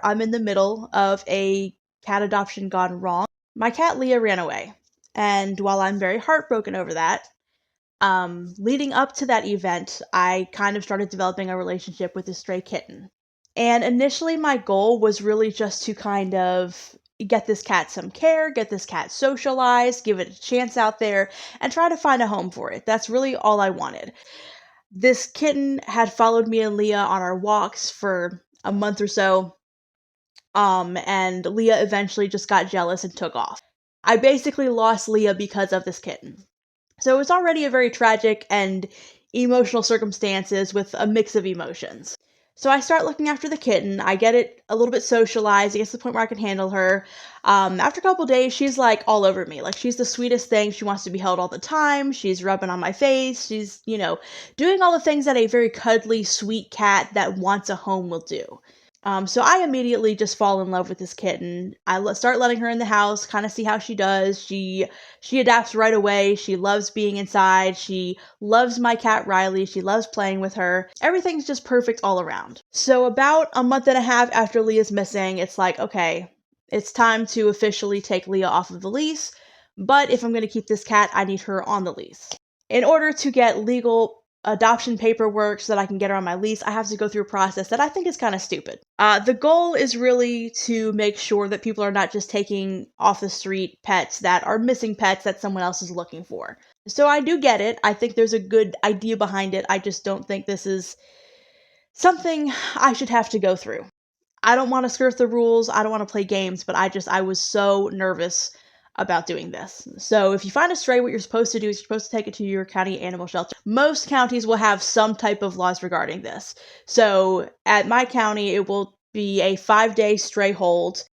I'm in the middle of a cat adoption gone wrong. My cat Leah ran away. And while I'm very heartbroken over that, leading up to that event, I kind of started developing a relationship with this stray kitten. And initially my goal was really just to kind of get this cat some care, get this cat socialized, give it a chance out there, and try to find a home for it. That's really all I wanted. This kitten had followed me and Leah on our walks for a month or so, and Leah eventually just got jealous and took off. I basically lost Leah because of this kitten. So it's already a very tragic and emotional circumstances with a mix of emotions. So I start looking after the kitten. I get it a little bit socialized. It gets to the point where I can handle her. After a couple days, she's like all over me. Like, she's the sweetest thing. She wants to be held all the time. She's rubbing on my face. She's, doing all the things that a very cuddly, sweet cat that wants a home will do. So I immediately just fall in love with this kitten. I start letting her in the house, kind of see how she does. She adapts right away. She loves being inside. She loves my cat Riley. She loves playing with her. Everything's just perfect all around. So about a month and a half after Leah's missing, it's like, okay, it's time to officially take Leah off of the lease. But if I'm going to keep this cat, I need her on the lease. In order to get legal adoption paperwork so that I can get her on my lease, I have to go through a process that I think is kind of stupid. The goal is really to make sure that people are not just taking off the street pets that are missing pets that someone else is looking for. So I do get it. I think there's a good idea behind it. I just don't think this is something I should have to go through. I don't want to skirt the rules. I don't want to play games, but I was so nervous about doing this. So if you find a stray, what you're supposed to do is you're supposed to take it to your county animal shelter. Most counties will have some type of laws regarding this. So at my county, it will be a 5-day stray hold.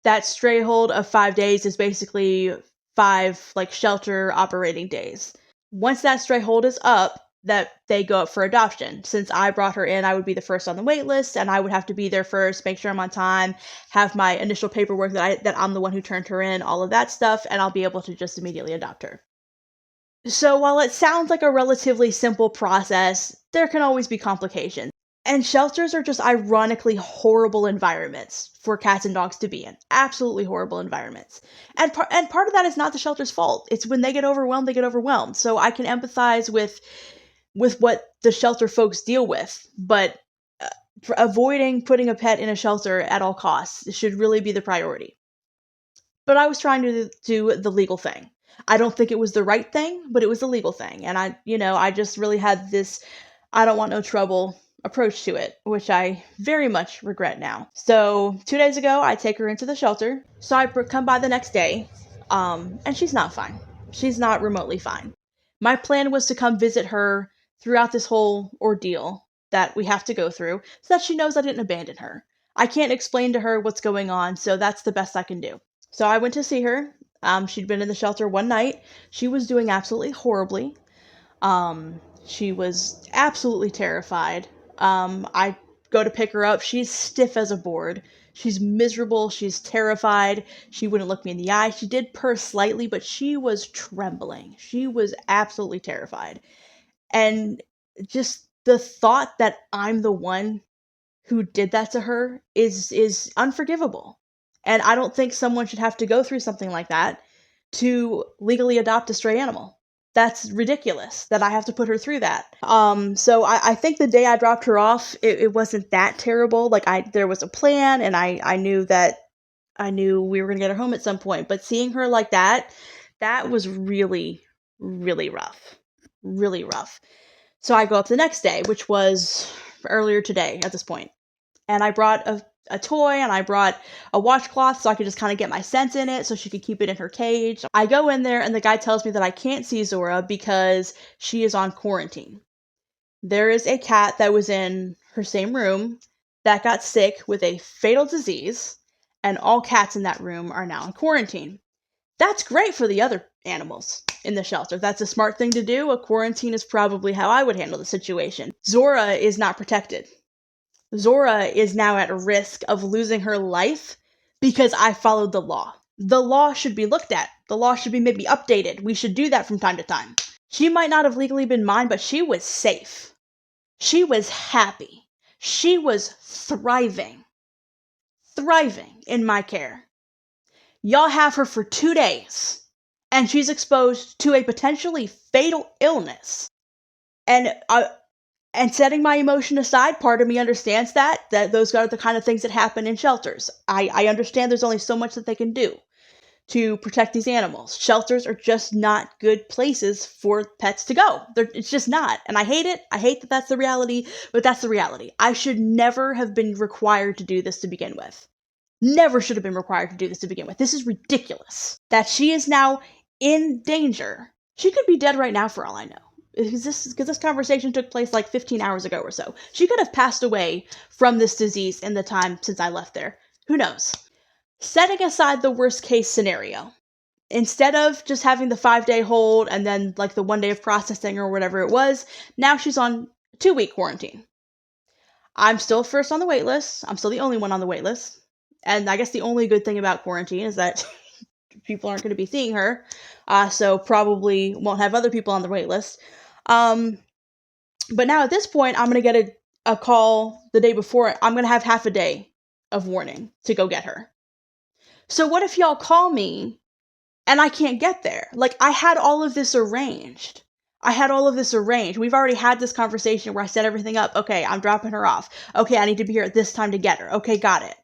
That stray hold of 5 days is basically 5 shelter operating days. Once that stray hold is up, that they go up for adoption. Since I brought her in, I would be the first on the wait list, and I would have to be there first, make sure I'm on time, have my initial paperwork that I'm the one who turned her in, all of that stuff, and I'll be able to just immediately adopt her. So while it sounds like a relatively simple process, there can always be complications. And shelters are just ironically horrible environments for cats and dogs to be in. Absolutely horrible environments. And part of that is not the shelter's fault. It's when they get overwhelmed, they get overwhelmed. So I can empathize with what the shelter folks deal with, but avoiding putting a pet in a shelter at all costs should really be the priority. But I was trying to do the legal thing. I don't think it was the right thing, but it was the legal thing. And I just really had this I don't want no trouble approach to it, which I very much regret now. So 2 days ago, I take her into the shelter. So I come by the next day, and she's not fine. She's not remotely fine. My plan was to come visit her throughout this whole ordeal that we have to go through so that she knows I didn't abandon her. I can't explain to her what's going on, so that's the best I can do. So I went to see her. She'd been in the shelter one night. She was doing absolutely horribly. She was absolutely terrified. I go to pick her up. She's stiff as a board. She's miserable. She's terrified. She wouldn't look me in the eye. She did purr slightly, but she was trembling. She was absolutely terrified. And just the thought that I'm the one who did that to her is unforgivable. And I don't think someone should have to go through something like that to legally adopt a stray animal. That's ridiculous that I have to put her through that. So I think the day I dropped her off, it wasn't that terrible. There was a plan, and I knew we were going to get her home at some point. But seeing her like that was really, really rough. Really rough. So I go up the next day, which was earlier today at this point. And I brought a toy, and I brought a washcloth so I could just kind of get my scent in it so she could keep it in her cage. I go in there, and the guy tells me that I can't see Zora because she is on quarantine. There is a cat that was in her same room that got sick with a fatal disease, and all cats in that room are now in quarantine. That's great for the other animals in the shelter. That's a smart thing to do. A quarantine is probably how I would handle the situation. Zora is not protected. Zora is now at risk of losing her life because I followed the law. The law should be looked at. The law should be maybe updated. We should do that from time to time. She might not have legally been mine, but she was safe. She was happy. She was thriving. thriving in my care. Y'all have her for 2 days, and she's exposed to a potentially fatal illness. And setting my emotion aside, part of me understands that those are the kind of things that happen in shelters. I understand there's only so much that they can do to protect these animals. Shelters are just not good places for pets to go. It's just not. And I hate it. I hate that that's the reality, but that's the reality. I should never have been required to do this to begin with. Never should have been required to do this to begin with. This is ridiculous. That she is now in danger. She could be dead right now for all I know. Because this conversation took place like 15 hours ago or so. She could have passed away from this disease in the time since I left there. Who knows? Setting aside the worst case scenario, instead of just having the 5-day hold and then like the 1 day of processing or whatever it was, now she's on 2-week quarantine. I'm still first on the wait list. I'm still the only one on the wait list. And I guess the only good thing about quarantine is that people aren't going to be seeing her. So probably won't have other people on the wait list. But now at this point, I'm going to get a call the day before. I'm going to have half a day of warning to go get her. So what if y'all call me and I can't get there? Like, I had all of this arranged. We've already had this conversation where I set everything up. Okay, I'm dropping her off. Okay, I need to be here at this time to get her. Okay, got it.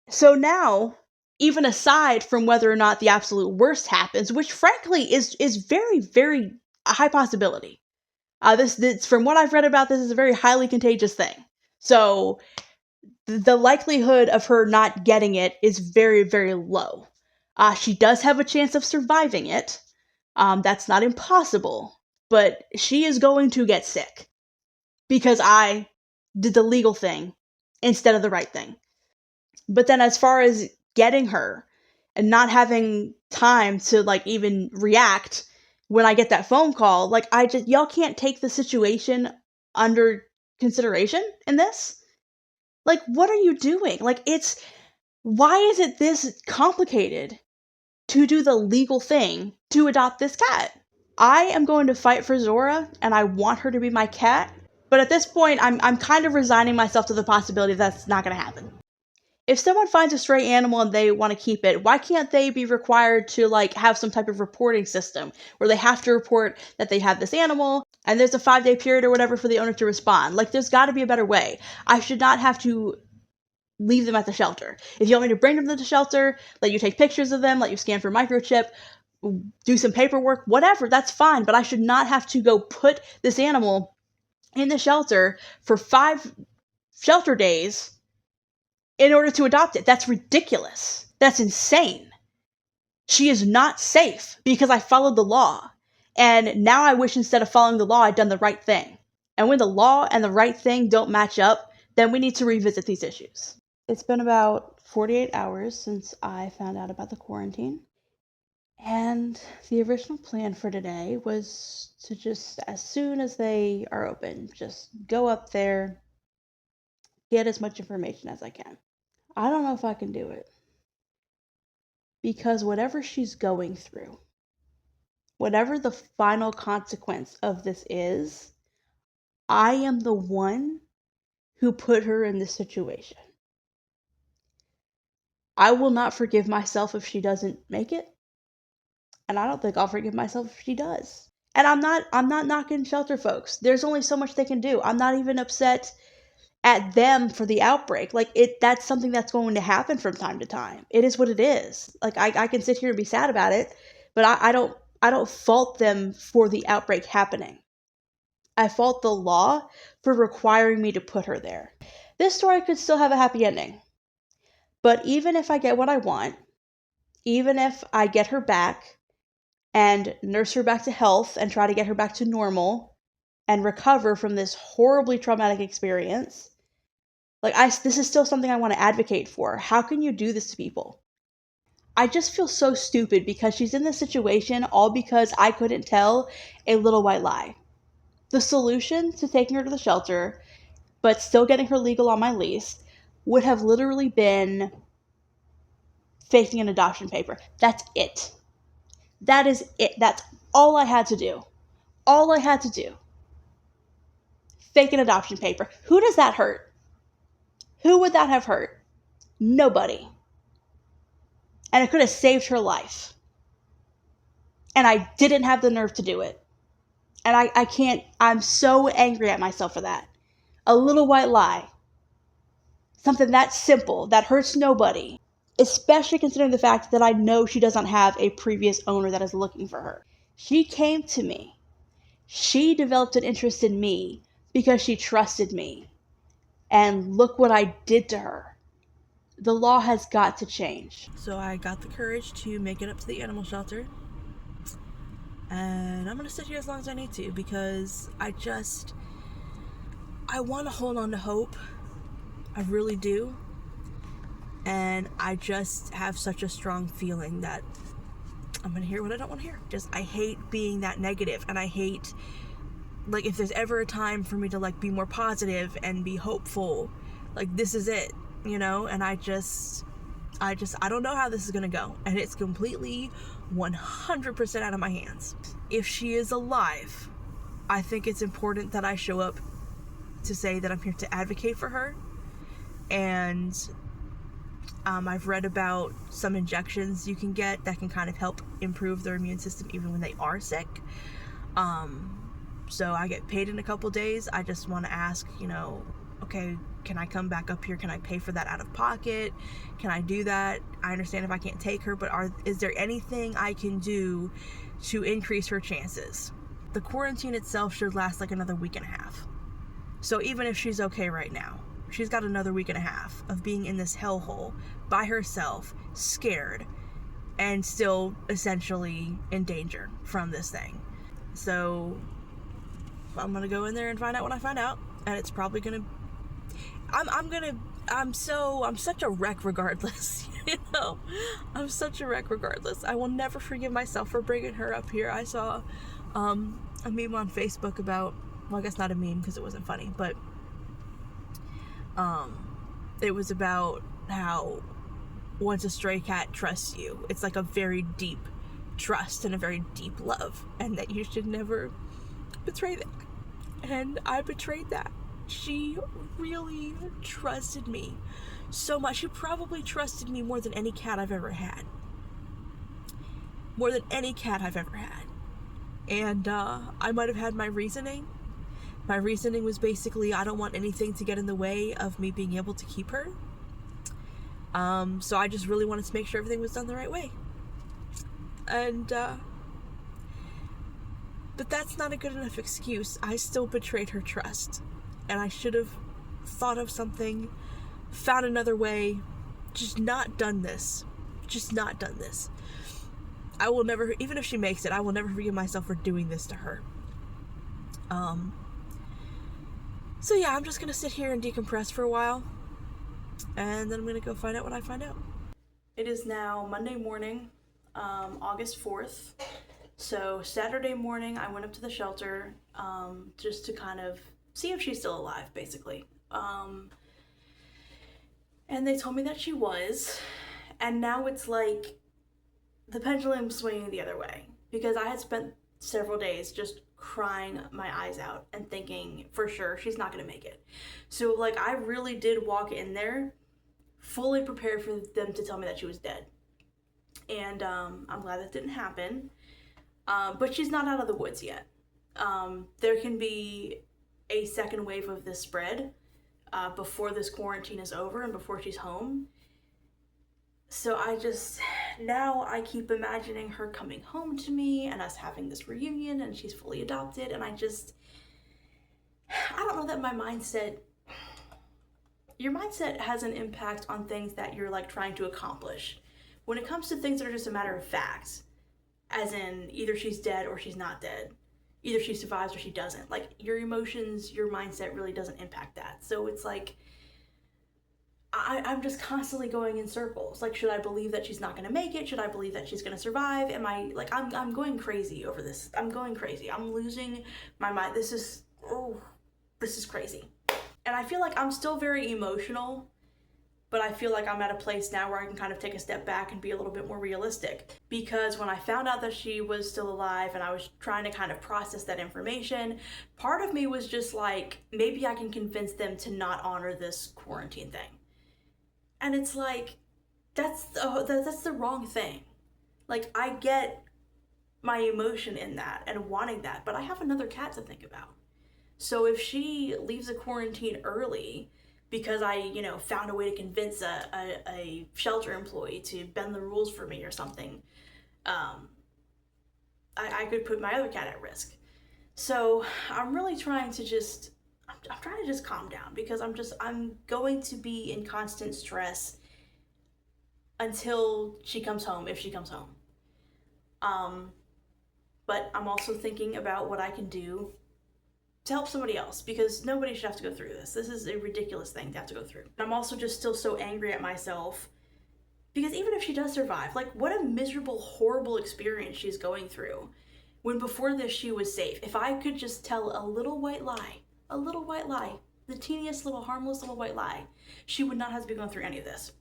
So now, even aside from whether or not the absolute worst happens, which frankly is very, very a high possibility. This from what I've read about, this is a very highly contagious thing. So the likelihood of her not getting it is very, very low. She does have a chance of surviving it. That's not impossible, but she is going to get sick because I did the legal thing instead of the right thing. But then as far as getting her and not having time to like even react when I get that phone call, like y'all can't take the situation under consideration in this. Like, what are you doing? Like, why is it this complicated to do the legal thing to adopt this cat? I am going to fight for Zora, and I want her to be my cat, but at this point, I'm kind of resigning myself to the possibility that's not going to happen. If someone finds a stray animal and they want to keep it, why can't they be required to like have some type of reporting system where they have to report that they have this animal and there's a 5-day period or whatever for the owner to respond? Like, there's got to be a better way. I should not have to leave them at the shelter. If you want me to bring them to the shelter, let you take pictures of them, let you scan for microchip, do some paperwork, whatever, that's fine. But I should not have to go put this animal in the shelter for 5 shelter days in order to adopt it. That's ridiculous. That's insane. She is not safe because I followed the law. And now I wish instead of following the law, I'd done the right thing. And when the law and the right thing don't match up, then we need to revisit these issues. It's been about 48 hours since I found out about the quarantine. And the original plan for today was to just, as soon as they are open, just go up there, get as much information as I can. I don't know if I can do it. Because whatever she's going through, whatever the final consequence of this is, I am the one who put her in this situation. I will not forgive myself if she doesn't make it. And I don't think I'll forgive myself if she does. And I'm not knocking shelter folks. There's only so much they can do. I'm not even upset at them for the outbreak. Like, that's something that's going to happen from time to time. It is what it is. Like, I can sit here and be sad about it, but I don't fault them for the outbreak happening. I fault the law for requiring me to put her there. This story could still have a happy ending. But even if I get what I want, even if I get her back and nurse her back to health and try to get her back to normal and recover from this horribly traumatic experience, like, this is still something I want to advocate for. How can you do this to people? I just feel so stupid because she's in this situation all because I couldn't tell a little white lie. The solution to taking her to the shelter, but still getting her legal on my lease, would have literally been faking an adoption paper. That's it. That is it. That's all I had to do. All I had to do. Fake an adoption paper. Who does that hurt? Who would that have hurt? Nobody. And it could have saved her life. And I didn't have the nerve to do it. And I can't, I'm so angry at myself for that. A little white lie. Something that simple, that hurts nobody. Especially considering the fact that I know she doesn't have a previous owner that is looking for her. She came to me. She developed an interest in me because she trusted me. And look what I did to her. The law has got to change. So I got the courage to make it up to the animal shelter. And I'm going to sit here as long as I need to because I want to hold on to hope. I really do. And I just have such a strong feeling that I'm going to hear what I don't want to hear. I hate being that negative, and I hate, like, if there's ever a time for me to, like, be more positive and be hopeful, like, this is it, you know? And I don't know how this is going to go. And it's completely 100% out of my hands. If she is alive, I think it's important that I show up to say that I'm here to advocate for her. And I've read about some injections you can get that can kind of help improve their immune system even when they are sick. So I get paid in a couple days. I just want to ask, okay, can I come back up here? Can I pay for that out of pocket? Can I do that? I understand if I can't take her, but is there anything I can do to increase her chances? The quarantine itself should last like another week and a half. So even if she's okay right now, she's got another week and a half of being in this hellhole by herself, scared, and still essentially in danger from this thing. So I'm gonna go in there and find out what I find out, and it's probably gonna. I'm such a wreck regardless. I'm such a wreck regardless. I will never forgive myself for bringing her up here. I saw a meme on Facebook about, well, I guess not a meme because it wasn't funny, but it was about how once a stray cat trusts you, it's like a very deep trust and a very deep love, and that you should never betray that. And I betrayed that. She really trusted me so much. She probably trusted me more than any cat I've ever had. More than any cat I've ever had. And I might have had my reasoning. My reasoning was basically, I don't want anything to get in the way of me being able to keep her. So I just really wanted to make sure everything was done the right way. And, but that's not a good enough excuse. I still betrayed her trust. And I should have thought of something, found another way, just not done this. I will never, even if she makes it, I will never forgive myself for doing this to her. So yeah, I'm just going to sit here and decompress for a while, and then I'm going to go find out what I find out. It is now Monday morning, August 4th. So Saturday morning, I went up to the shelter just to kind of see if she's still alive, basically. And they told me that she was, and now it's like the pendulum's swinging the other way, because I had spent several days just crying my eyes out and thinking for sure she's not gonna make it. So like I really did walk in there fully prepared for them to tell me that she was dead. And I'm glad that didn't happen. But she's not out of the woods yet. There can be a second wave of this spread before this quarantine is over and before she's home. So now I keep imagining her coming home to me and us having this reunion and she's fully adopted, and I don't know that my mindset, your mindset has an impact on things that you're like trying to accomplish. When it comes to things that are just a matter of fact, as in either she's dead or she's not dead, either she survives or she doesn't, like your emotions, your mindset really doesn't impact that. So it's like, I'm just constantly going in circles. Like, should I believe that she's not going to make it? Should I believe that she's going to survive? Am I, like, I'm going crazy over this. I'm going crazy. I'm losing my mind. This is crazy. And I feel like I'm still very emotional but I feel like I'm at a place now where I can kind of take a step back and be a little bit more realistic. Because when I found out that she was still alive and I was trying to kind of process that information, part of me was just like, maybe I can convince them to not honor this quarantine thing. And it's like, that's the wrong thing. Like, I get my emotion in that and wanting that, but I have another cat to think about. So if she leaves a quarantine early because I, found a way to convince a shelter employee to bend the rules for me or something, I could put my other cat at risk. So I'm really trying to I'm trying to just calm down, because I'm going to be in constant stress until she comes home, if she comes home. But I'm also thinking about what I can do to help somebody else, because nobody should have to go through this. This is a ridiculous thing to have to go through. I'm also just still so angry at myself, because even if she does survive, like, what a miserable, horrible experience she's going through, when before this she was safe. If I could just tell a little white lie, the teeniest little harmless little white lie, she would not have to be going through any of this.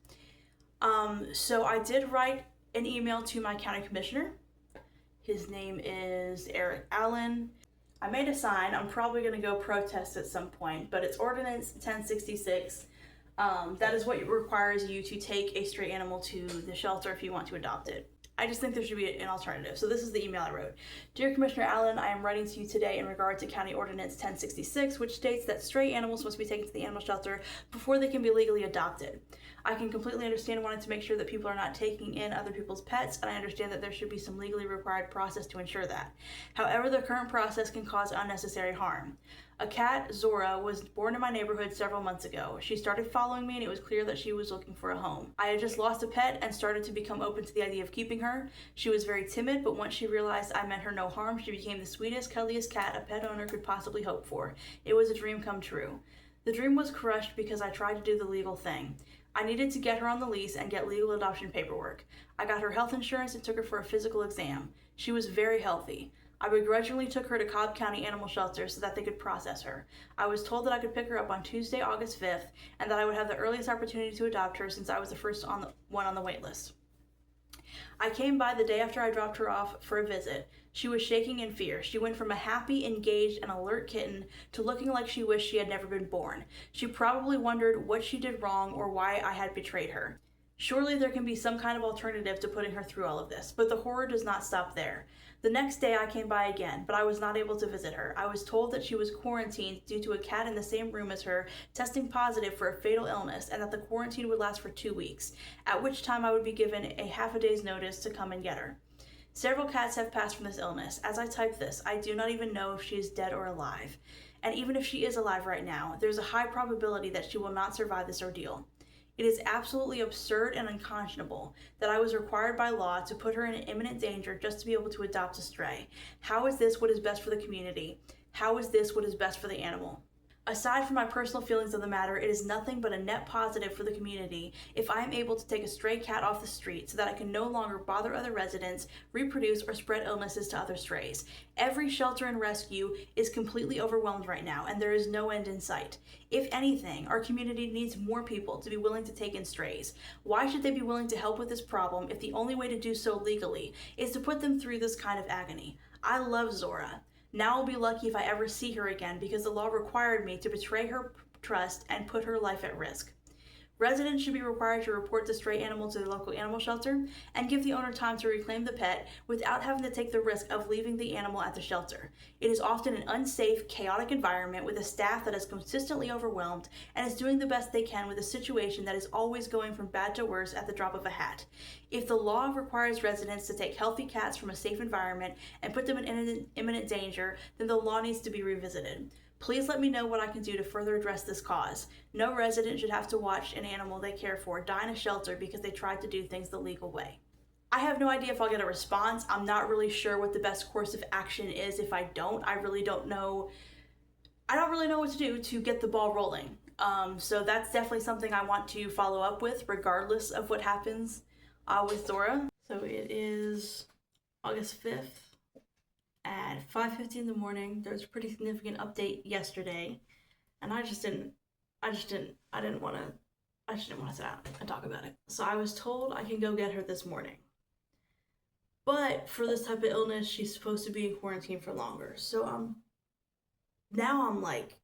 So I did write an email to my county commissioner. His name is Eric Allen. I made a sign. I'm probably going to go protest at some point, but it's Ordinance 1066. That is what requires you to take a stray animal to the shelter if you want to adopt it. I just think there should be an alternative. So this is the email I wrote. Dear Commissioner Allen, I am writing to you today in regard to County Ordinance 1066, which states that stray animals must be taken to the animal shelter before they can be legally adopted. I can completely understand wanting to make sure that people are not taking in other people's pets, and I understand that there should be some legally required process to ensure that. However, the current process can cause unnecessary harm. A cat, Zora, was born in my neighborhood several months ago. She started following me, and it was clear that she was looking for a home. I had just lost a pet and started to become open to the idea of keeping her. She was very timid, but once she realized I meant her no harm, she became the sweetest, cuddliest cat a pet owner could possibly hope for. It was a dream come true. The dream was crushed because I tried to do the legal thing. I needed to get her on the lease and get legal adoption paperwork. I got her health insurance and took her for a physical exam. She was very healthy. I begrudgingly took her to Cobb County Animal Shelter so that they could process her. I was told that I could pick her up on Tuesday, August 5th, and that I would have the earliest opportunity to adopt her since I was the first one on the wait list. I came by the day after I dropped her off for a visit. She was shaking in fear. She went from a happy, engaged, and alert kitten to looking like she wished she had never been born. She probably wondered what she did wrong or why I had betrayed her. Surely there can be some kind of alternative to putting her through all of this, but the horror does not stop there. The next day I came by again, but I was not able to visit her. I was told that she was quarantined due to a cat in the same room as her testing positive for a fatal illness, and that the quarantine would last for 2 weeks, at which time I would be given a half a day's notice to come and get her. Several cats have passed from this illness. As I type this, I do not even know if she is dead or alive. And even if she is alive right now, there's a high probability that she will not survive this ordeal. It is absolutely absurd and unconscionable that I was required by law to put her in imminent danger just to be able to adopt a stray. How is this what is best for the community? How is this what is best for the animal? Aside from my personal feelings of the matter, it is nothing but a net positive for the community if I am able to take a stray cat off the street so that I can no longer bother other residents, reproduce, or spread illnesses to other strays. Every shelter and rescue is completely overwhelmed right now, and there is no end in sight. If anything, our community needs more people to be willing to take in strays. Why should they be willing to help with this problem if the only way to do so legally is to put them through this kind of agony? I love Zora. Now I'll be lucky if I ever see her again, because the law required me to betray her trust and put her life at risk. Residents should be required to report the stray animal to the local animal shelter and give the owner time to reclaim the pet without having to take the risk of leaving the animal at the shelter. It is often an unsafe, chaotic environment with a staff that is consistently overwhelmed and is doing the best they can with a situation that is always going from bad to worse at the drop of a hat. If the law requires residents to take healthy cats from a safe environment and put them in imminent danger, then the law needs to be revisited. Please let me know what I can do to further address this cause. No resident should have to watch an animal they care for die in a shelter because they tried to do things the legal way. I have no idea if I'll get a response. I'm not really sure what the best course of action is if I don't. I really don't know. I don't really know what to do to get the ball rolling. So that's definitely something I want to follow up with regardless of what happens with Zora. So it is August 5th. At 5:50 in the morning. There was a pretty significant update yesterday, and I didn't want I just didn't want to sit down and talk about it. So I was told I can go get her this morning. But for this type of illness, she's supposed to be in quarantine for longer. So I'm like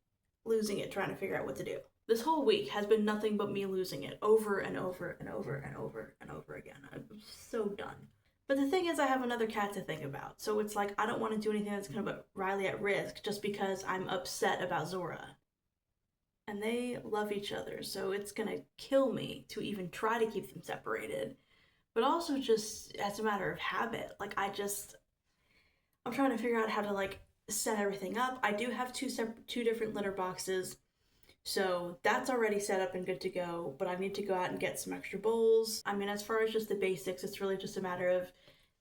losing it trying to figure out what to do. This whole week has been nothing but me losing it over and over and over and over and over again. I'm so done. But the thing is, I have another cat to think about. So it's like, I don't want to do anything that's going to put Riley at risk just because I'm upset about Zora. And they love each other, so it's going to kill me to even try to keep them separated. But also just as a matter of habit. Like, I'm trying to figure out how to, like, set everything up. I do have two different litter boxes. So that's already set up and good to go, but I need to go out and get some extra bowls. I mean, as far as just the basics, it's really just a matter of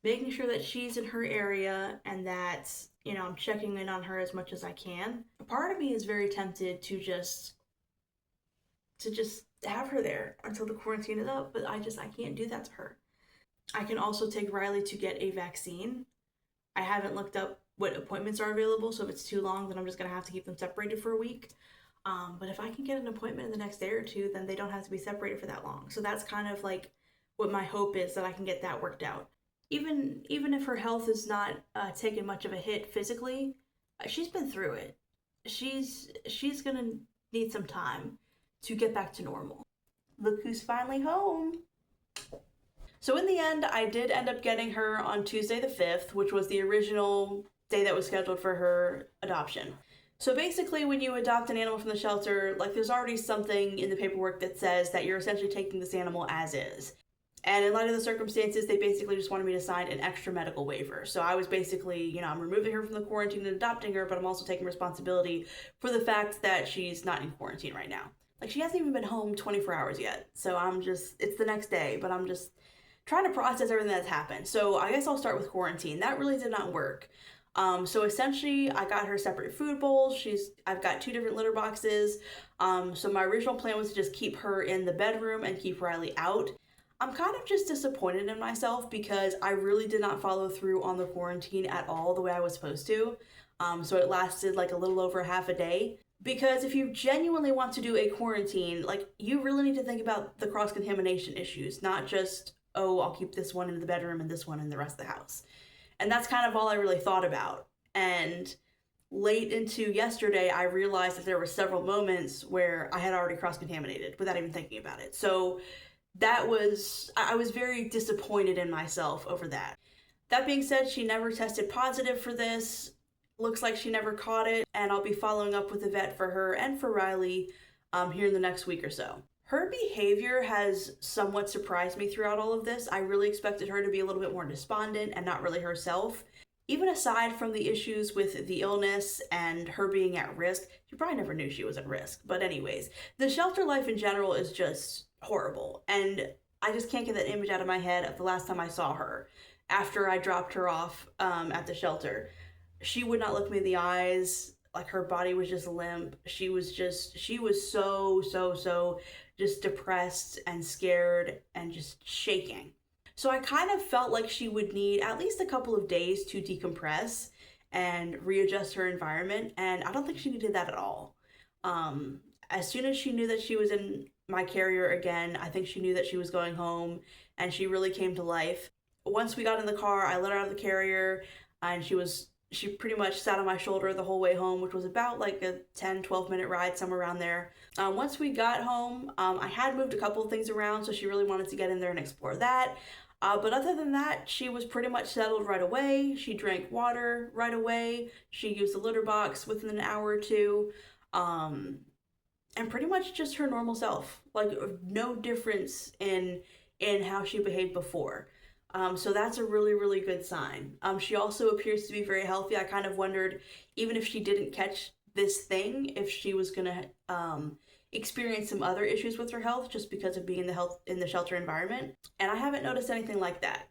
making sure that she's in her area and that, I'm checking in on her as much as I can. A part of me is very tempted to just have her there until the quarantine is up, but I can't do that to her. I can also take Riley to get a vaccine. I haven't looked up what appointments are available, so if it's too long, then I'm just gonna have to keep them separated for a week. But if I can get an appointment in the next day or two, then they don't have to be separated for that long. So that's kind of like what my hope is, that I can get that worked out. Even if her health is not taking much of a hit physically, she's been through it. She's gonna need some time to get back to normal. Look who's finally home. So in the end, I did end up getting her on Tuesday the 5th, which was the original day that was scheduled for her adoption. So basically, when you adopt an animal from the shelter, like, there's already something in the paperwork that says that you're essentially taking this animal as is. And in light of the circumstances, they basically just wanted me to sign an extra medical waiver. So I was basically, I'm removing her from the quarantine and adopting her, but I'm also taking responsibility for the fact that she's not in quarantine right now. Like, she hasn't even been home 24 hours yet. So it's the next day, but I'm just trying to process everything that's happened. So I guess I'll start with quarantine. That really did not work. So essentially, I got her separate food bowls. I've got 2 different litter boxes. So my original plan was to just keep her in the bedroom and keep Riley out. I'm kind of just disappointed in myself because I really did not follow through on the quarantine at all the way I was supposed to. So it lasted like a little over half a day. Because if you genuinely want to do a quarantine, like, you really need to think about the cross-contamination issues, not just, oh, I'll keep this one in the bedroom and this one in the rest of the house. And that's kind of all I really thought about. And late into yesterday, I realized that there were several moments where I had already cross-contaminated without even thinking about it. So I was very disappointed in myself over that. That being said, she never tested positive for this. Looks like she never caught it. And I'll be following up with the vet for her and for Riley here in the next week or so. Her behavior has somewhat surprised me throughout all of this. I really expected her to be a little bit more despondent and not really herself. Even aside from the issues with the illness and her being at risk, she probably never knew she was at risk. But anyways, the shelter life in general is just horrible. And I just can't get that image out of my head of the last time I saw her after I dropped her off at the shelter. She would not look me in the eyes. Like, her body was just limp. She was so just depressed and scared and just shaking. So I kind of felt like she would need at least a couple of days to decompress and readjust her environment, and I don't think she needed that at all. As soon as she knew that she was in my carrier again, I think she knew that she was going home, and she really came to life. Once we got in the car, I let her out of the carrier, and she pretty much sat on my shoulder the whole way home, which was about like a 10-12 minute ride, somewhere around there. Once we got home, I had moved a couple of things around, so she really wanted to get in there and explore that. But other than that, she was pretty much settled right away. She drank water right away. She used the litter box within an hour or two. And pretty much just her normal self. Like, no difference in how she behaved before. So that's a really, really good sign. She also appears to be very healthy. I kind of wondered, even if she didn't catch this thing, if she was going to experience some other issues with her health just because of being in the shelter environment. And I haven't noticed anything like that.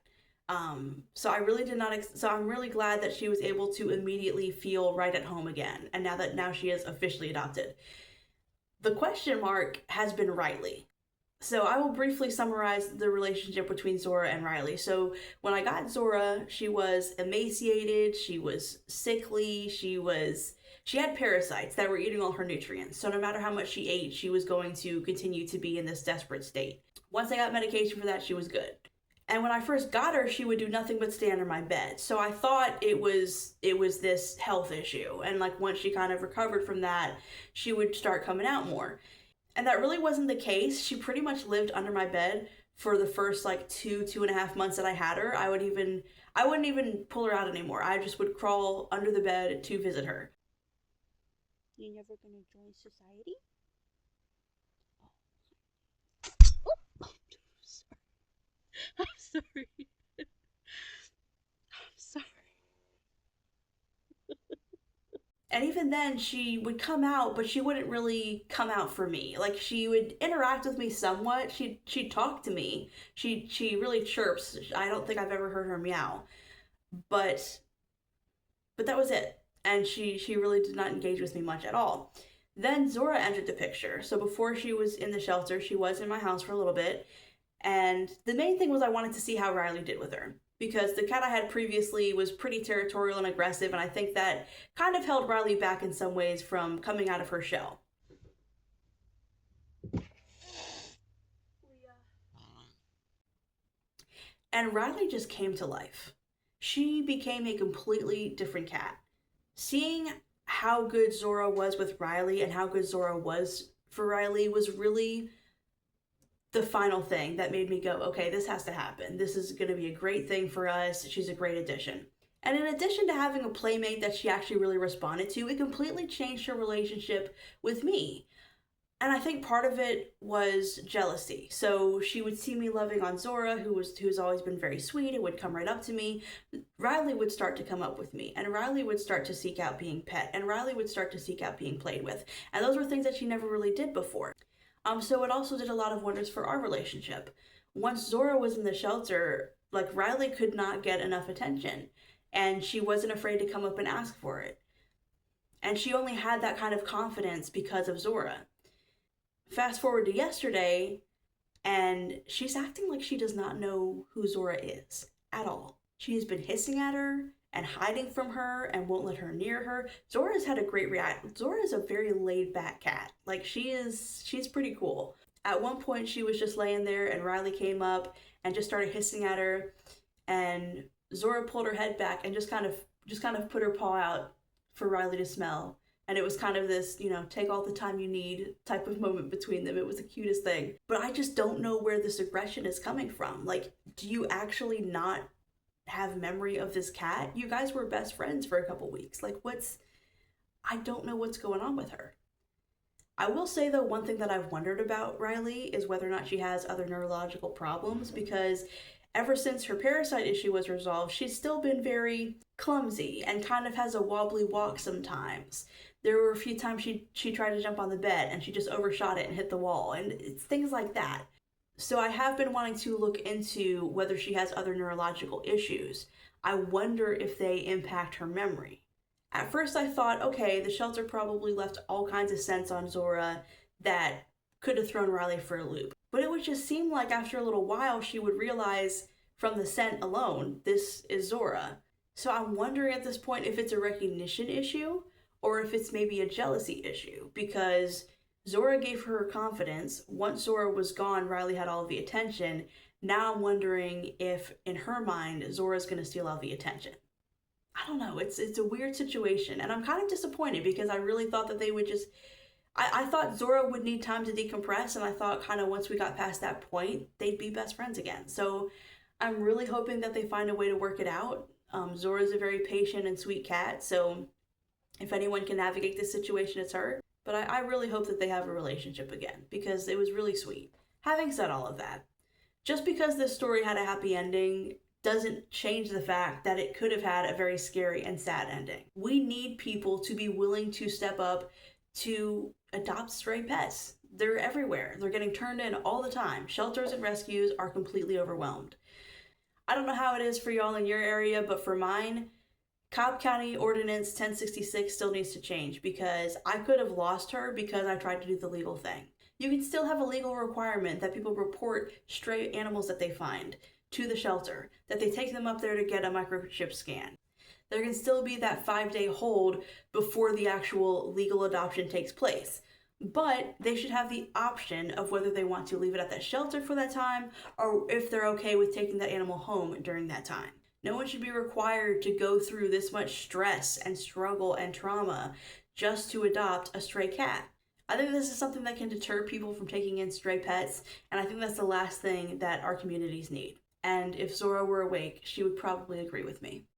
So I really did not. So I'm really glad that she was able to immediately feel right at home again. And now she is officially adopted. The question mark has been Riley. So I will briefly summarize the relationship between Zora and Riley. So when I got Zora, she was emaciated, she was sickly, she was She had parasites that were eating all her nutrients, so no matter how much she ate, she was going to continue to be in this desperate state. Once I got medication for that, she was good. And when I first got her, she would do nothing but stay under my bed. So I thought it was this health issue. And like once she kind of recovered from that, she would start coming out more. And that really wasn't the case. She pretty much lived under my bed for the first like 2.5 months that I had her. I wouldn't even pull her out anymore. I just would crawl under the bed to visit her. You never gonna join society? Oh, I'm sorry. I'm sorry. And even then, she would come out, but she wouldn't really come out for me. Like, she would interact with me somewhat. She'd talk to me. She really chirps. I don't think I've ever heard her meow. But that was it. And she really did not engage with me much at all. Then Zora entered the picture. So before she was in the shelter, she was in my house for a little bit. And the main thing was I wanted to see how Riley did with her, because the cat I had previously was pretty territorial and aggressive, and I think that kind of held Riley back in some ways from coming out of her shell. And Riley just came to life. She became a completely different cat. Seeing how good Zora was with Riley and how good Zora was for Riley was really the final thing that made me go, okay, this has to happen. This is going to be a great thing for us. She's a great addition. And in addition to having a playmate that she actually really responded to, it completely changed her relationship with me. And I think part of it was jealousy. So she would see me loving on Zora, who's always been very sweet and would come right up to me. Riley would start to come up with me, and Riley would start to seek out being pet, and Riley would start to seek out being played with. And those were things that she never really did before. So it also did a lot of wonders for our relationship. Once Zora was in the shelter, like, Riley could not get enough attention, and she wasn't afraid to come up and ask for it. And she only had that kind of confidence because of Zora. Fast forward to yesterday, and she's acting like she does not know who Zora is at all. She's been hissing at her and hiding from her and won't let her near her. Zora's had a great reaction. Zora is a very laid-back cat. Like, she's pretty cool. At one point, she was just laying there, and Riley came up and just started hissing at her, and Zora pulled her head back and just kind of put her paw out for Riley to smell. And it was kind of this, take all the time you need type of moment between them. It was the cutest thing. But I just don't know where this aggression is coming from. Like, do you actually not have memory of this cat? You guys were best friends for a couple weeks. Like, I don't know what's going on with her. I will say, though, one thing that I've wondered about Riley is whether or not she has other neurological problems, because ever since her parasite issue was resolved, she's still been very clumsy and kind of has a wobbly walk sometimes. There were a few times she tried to jump on the bed and she just overshot it and hit the wall, and it's things like that. So I have been wanting to look into whether she has other neurological issues. I wonder if they impact her memory. At first I thought, okay, the shelter probably left all kinds of scents on Zora that could have thrown Riley for a loop. But it would just seem like after a little while she would realize from the scent alone, this is Zora. So I'm wondering at this point if it's a recognition issue or if it's maybe a jealousy issue, because Zora gave her confidence. Once Zora was gone, Riley had all of the attention. Now I'm wondering if, in her mind, Zora's going to steal all the attention. I don't know. It's a weird situation, and I'm kind of disappointed because I really thought that they would just... I thought Zora would need time to decompress, and I thought kind of once we got past that point, they'd be best friends again. So I'm really hoping that they find a way to work it out. Zora's a very patient and sweet cat, so if anyone can navigate this situation, it's her. But I really hope that they have a relationship again, because it was really sweet. Having said all of that, just because this story had a happy ending doesn't change the fact that it could have had a very scary and sad ending. We need people to be willing to step up to adopt stray pets. They're everywhere. They're getting turned in all the time. Shelters and rescues are completely overwhelmed. I don't know how it is for y'all in your area, but for mine, Cobb County Ordinance 1066 still needs to change, because I could have lost her because I tried to do the legal thing. You can still have a legal requirement that people report stray animals that they find to the shelter, that they take them up there to get a microchip scan, There can still be that 5-day hold before the actual legal adoption takes place. But they should have the option of whether they want to leave it at that shelter for that time or if they're okay with taking that animal home during that time. No one should be required to go through this much stress and struggle and trauma just to adopt a stray cat. I think this is something that can deter people from taking in stray pets, and I think that's the last thing that our communities need. And if Zora were awake, she would probably agree with me.